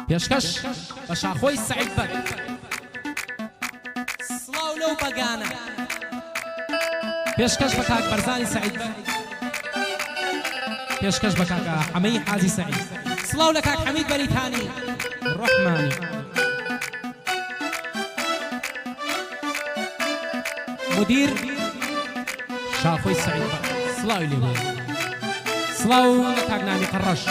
پێشکەش بە شاخۆی سەعید بەگ سڵاو لەو بەگانە پێشکەش بە کاک بەرزانی سەعید بەگ پێشکەش بە کاکە حەمەی حاجی سەعید سڵاو لە کاک حەمید بەریتانی ڕەحمانی مدیر شاخۆی سەعید بەگ سڵاوی لێ بێ سڵاو لە کاک نامی قەڕەش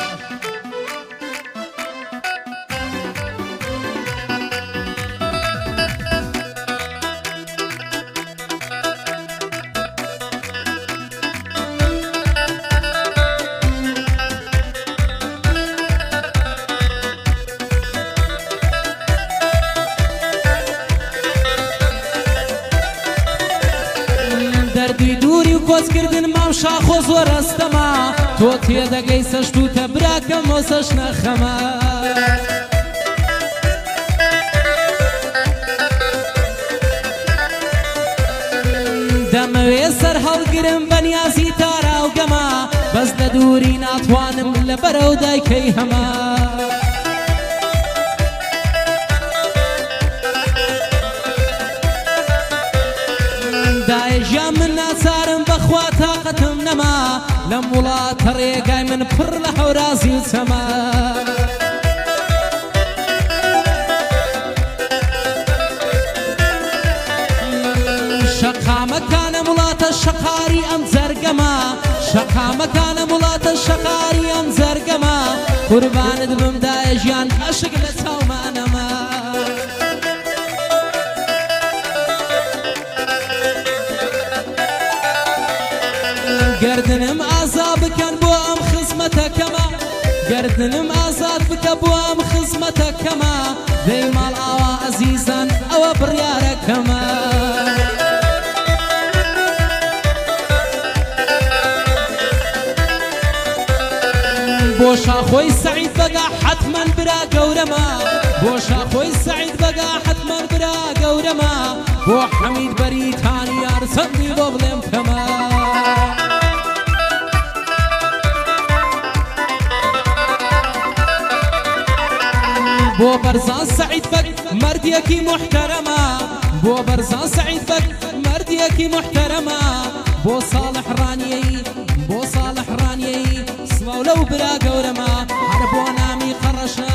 کۆچکردن ماو شاخۆ زۆر ئەستەما تۆ تێدەگەی سەشت و تە براکەم وە سەش نەخەمە دەمەوێ سەر هەڵگرم بەنیازی تاراوگەمە بەس لە دووری ناتوانم لە بەرەو دایکەی هەمە دایژیان من ناچارم بەخوا تاقەتم نەما لەم وڵاتە ڕێگای من پڕ لە هەورازی و چەمە شەقامەکانە وڵاتە شەقاری ئەم جەرگەمە شەقامەکانە وڵاتە شەقاری ئەم جەرگەمە قوربانت بم دایژیان عەشق لە چاومانەمە گردنم ئازاد بکەن بۆ ئەم خزمەتەکەمە گردنم ئازاد بکە بۆ ئەم خزمەتەکەمە دەی ماڵ ئاوا ئەزیزان ئەوە بڕیارەکەمە بۆ شاخۆی سەعید بەگا حەتمەن برا گەورەمە بۆ شاخۆی سەعید بەگا حەتمەن برا گەورەمە بۆ حەمید بەریتانی یار چەندی بۆ بڵێم کەمە بۆ بەرزان سەعید بەگ مەردیەکی محتەرەمە بۆ بەرزان سەعید بەگ مەردیەکی محتەرەمە بۆ ساڵح ڕانیەی بۆ ساڵح ڕانیەی سڵاو لەو برا گەورەمە هەر بۆ نامی قەڕەشە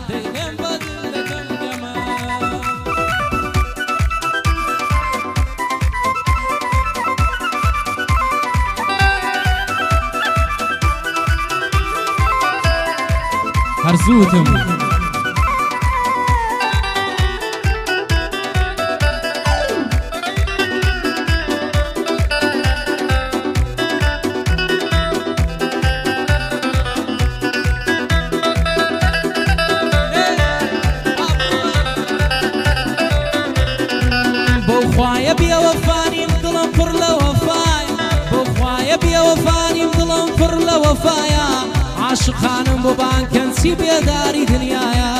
دەیڵێم بە دڵەکەم دەمە هەرزووتم بۆخوایە بێوەفانیم دڵم پڕ لە وەفایە بۆخوایە بێوەفانیم دڵم پڕ لە وەفایە عاشقانم بۆ بانکەنچی بێداری دنیایە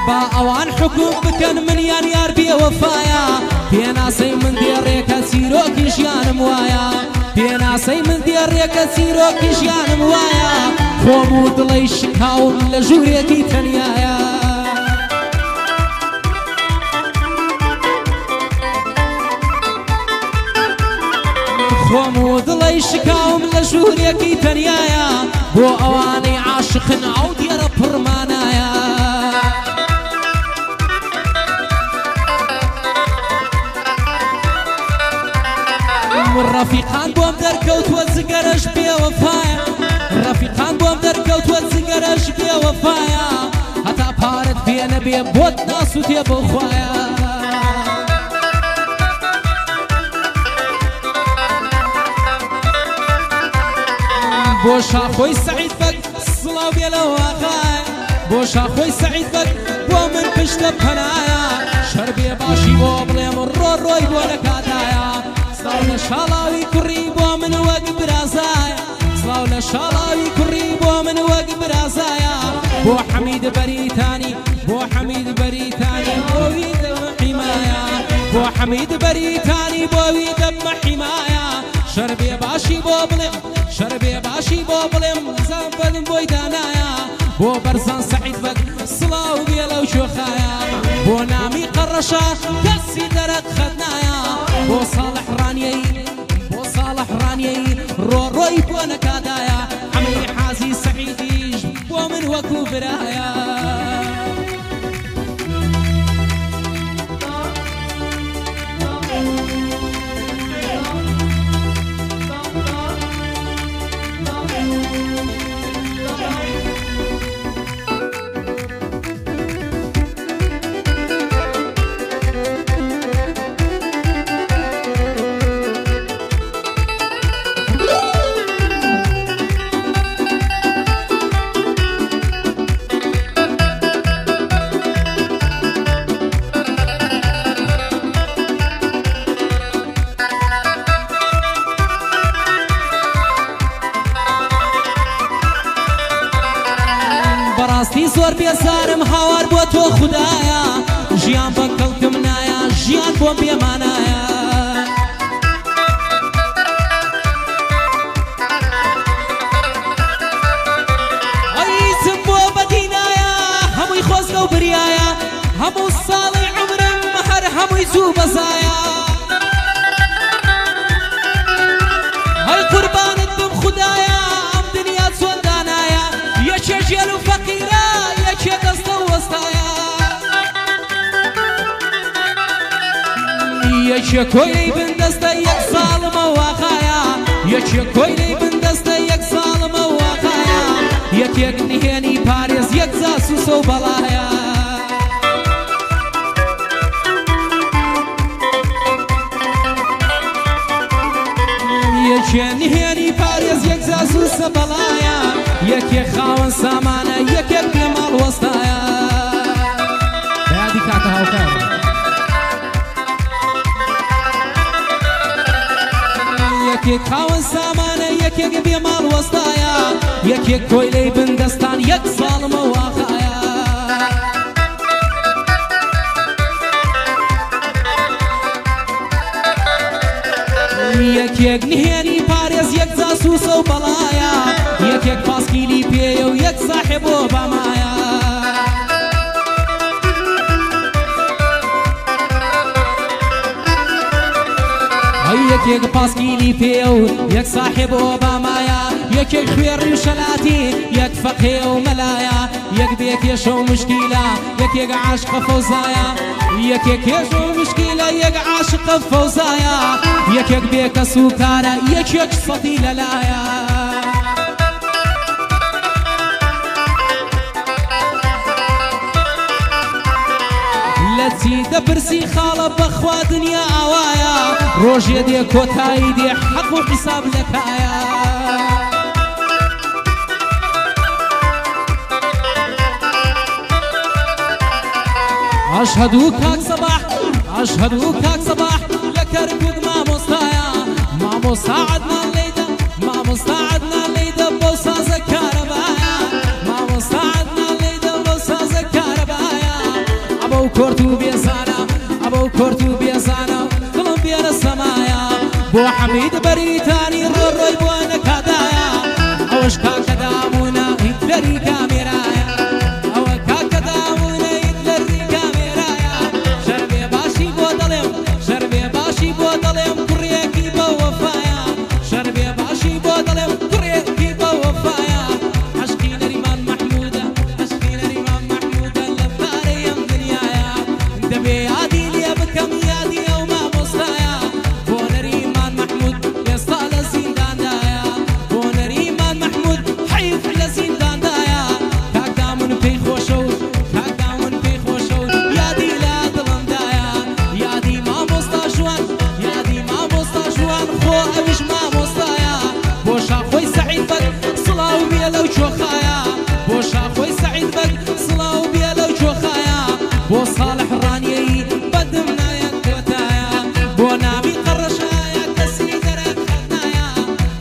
با ئەوان حکوم بکەن منیان یار بێوەفایە پێناسەی من دێڕێکە چیرۆکی ژیانم وایە پێناسەی من دێڕێکە چیرۆکی ژیانم وایە خۆم و دڵی شکاوم لە ژوورێکی تەنیایە خۆم و دڵی شکاوم لە ژوورێکی تەنیایە بۆ ئەوانەی عاشقن ئەو دیێرە پڕمانایە ڕەفیقان بۆم دەرکەوتووە جگەرەش بێوەفایە ڕەفیقان بۆم دەرکەوتووە جگەرەش بێوەفایە هەتا پارت پێ نەبێ بۆت ناسووتێ بۆ خوایە بۆ شاخۆی سەعید بەگ سڵاو بێ لە واقایە بۆ شاخۆی سەعید بەگ بۆ من پشتە پەنایە شەر بێ باشی بۆ بڵێم ڕۆی بۆ لە کاتایە سڵاو لە شاڵاوی کوڕی بۆ من وەک برازایە سڵاو لە شاڵاوی کوڕی بۆ من وەک برازایە بۆ حەمید بەریتانی بۆ حەمید بەریتانی بۆوی دەمە حیمایە بۆ حەمید بەریتانی بۆوی دەمە حیمایە شربي باشي بوبلم شربي باشي بوبلم زنبل بوي دانايا بو برزان سعيد بك صلاو بيلو شوخايا بو نامي قرشا كسي درك خدنايا بو صالح رانيي بو صالح رانيي روي بو نكادايا حمي حازي سعيديش بو من وكو برايا بەڕاستی زۆر بێزارم هاوار بۆ تۆ خوددایە ژیان بە کەڵکم نایە ژیان بۆم بێمانایە ئەیزم بۆ بەدینایە هەمووی خۆزگە و بریایە هەموو ساڵی عمرم هەر هەمووی زوو بەزایە هەر قوربانت بم خوددایە ئەم دنیا چۆن دانایە یەکێ ژێل و فەقیرە یەکێ دەستە و وەستایە یەکێ کۆیلەی بندەستە یەک ساڵمە واقایە یەکێ کۆیلەی بندەستە یەک ساڵمە واقایە یەکێک نهێنی پارێز یەک جاسووسە و بەڵایە یەکێ نهێنی پارێز یەک جاسووسە بەڵایە یەکێک خاوەن سامانە یەکێک لە ماڵ وەستایە بەیادی کاتە هاوکار یەکێک خاوەن سامانە یەکێک بێ ماڵ وەستایە یەکێک کۆیلەی بندەستان یەک ساڵمە واقایە یەکێک نهێنی پارێز یەک جاسووسە و بەڵایە یەکێک پاسکیلی پێیە و یەک ساحێب و بەمایە یەکێک پاسکیلی پێ و یەک ساحێب ئۆبامایە یەکێک خوێڕی و شەلاتی یەک فەقێ و مەلایە یەک بێکێشە و مشکیلە یەکێک عاشقە فەوزایە یەکێک کێژە و مشکیلە یەک عاشقە فەوزایە یەکێک بێکە سوکارە یەکێک سەدی لەلایە لە چی دەپرسی خاڵە بەخوا دنیا ئاوایە ڕۆژێ دێ کۆتایی دێ حەق و حیساب لەکایە ئەشهەدوو کاک سەباح ئەشهەدوو کاک سەباح لە کەرکووک مامۆستایە مامۆستا عەدنان لەیدە مامۆستا عەدنان لەیدە بەو سازە کارەبایە مامۆستا عەدنان لەیدە بەو سازە کارەبایە ئەبەو کۆرت و بێزانە ئەبەو کۆرت و بێزانە دڵم بێرە سەمایە بۆ حەمید بەریتانی ڕۆڕۆی بۆ نەکادایە ئەوەش کاکە دامونە هیتلەری کامێرایە ئەوە کاکە دامونە هیتلەری کامێرایە شەربێ باشی بۆ دەڵێم شەربێ باشی بۆ دەڵێم کوڕێکی بە وەفایە شەربێ باشی بۆ دەڵێم کوڕێکی بە وەفایە عەشقی نەریمان مەحموودە عەشقی نەریمان مەحموودە لە پارەی ئەم دنیایە دەبێ یادی لێ بکەم یادی ئەو مامۆستایە بۆ نەریمان مەحموود ئێستا لە زینداندایە بۆ نەریمان مەحموود حەیف لە زینداندایە کاکدامون پێی خۆشە و کاکدامون پێی خۆشە و یادی لە دڵمدایە یادی مامۆستا ژوان یادی مامۆستا ژوان خۆ ئەویش مامۆستایە بۆ شاخۆی سەعید بەگ سڵاو بێ لەو چۆخایە بۆ شاخۆی سەعید بەگ سڵاو بێ لەو چۆخایە بۆ ساڵح ڕانیەی بەدم نایە کۆتایە بۆ نامی قەڕەشایە کەسی دەرەب خەتنایە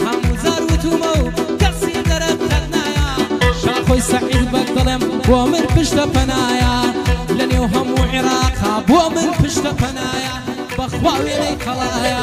هەموو جار وتومە و کەسی دەرەب خەتنایە شاخۆی سەعید بەگ دەڵێم بۆ من پشتە پەنایە لە نێو هەموو عێراقا بۆ من پشتە پەنایە بەخوا وێنەی کەڵایە